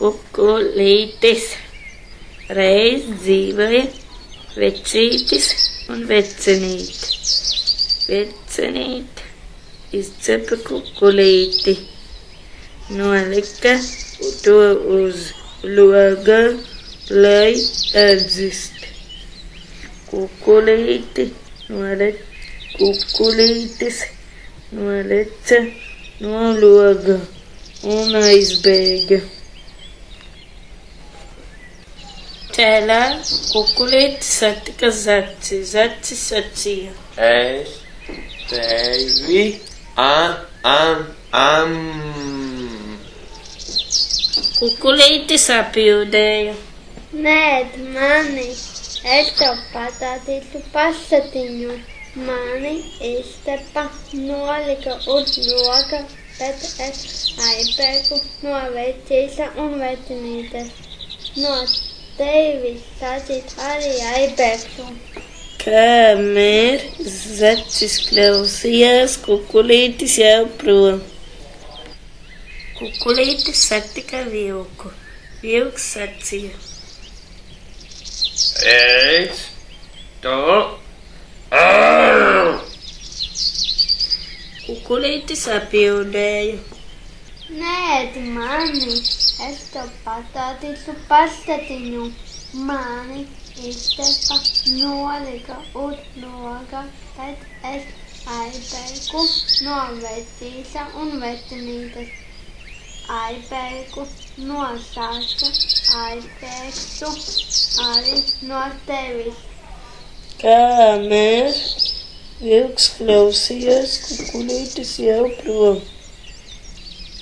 Kukulītis. Reiz dzīvoja vecītis un vecenīte. Vecenīte izcepa kukulīti, nolika to uz loga, lai atdzist. Kukulītis noleca no loga un aizbēga. Tēlā kukulītis satika zaci. Zaci sacīja: Es tevi Kukulītis apjūdēja: Nēd mani, es tev patādīšu pasatiņu. Mani izcepa, nolika uz loga, bet es aizbēgu no vecīša un vecinītes. No tevis sacīt arī aizbēgšu. Kamēr zacis klausījās, kukulītis jau prom. Kukulītis satika vilku. Vilks sacīja: Es to Kukulītis apjūdēja: Nēd mani, es tev patādīšu pasatiņu. Mani izcepa, nolika uz loga, bet es aizbēgu no vecīša un vecinītes. Aizbēgu no sāka, aizbēgšu arī no tevis. Kamēr vilks klausījās, kukulītis jau prom.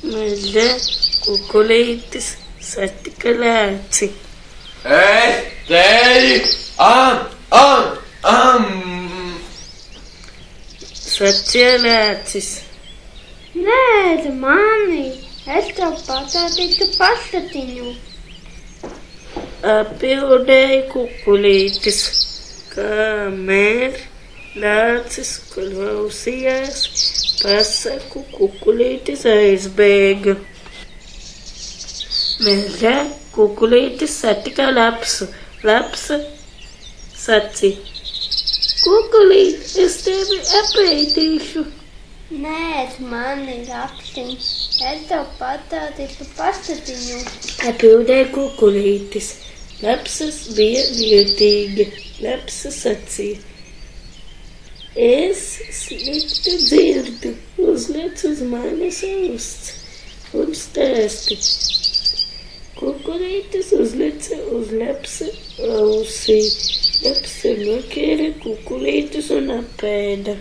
Mežā kukulītis satika lāci. Es tevi Sacīja lācis: Nēd mani, es tev patādīšu pasatiņu. Apjūdēja kukulītis. Kamēr lācis klausījās pasaku, kukulītis aizbēga. Mežā kukulītis satika lapsu. Lapsa sacīja: Kukulīt, es tevi apēdīšu. Nēd mani, lapsiņ, es tev patādīšu pasatiņu. Atbildēja kukulītis. Lapsas bija viltīga. Lapsa sacīja: Es slikti dzirdu, uzliec uz manis austs un stāsti. Kukulītis uzlica uz lapsa ausī. Lapsa nokēra kukulītis un apēda.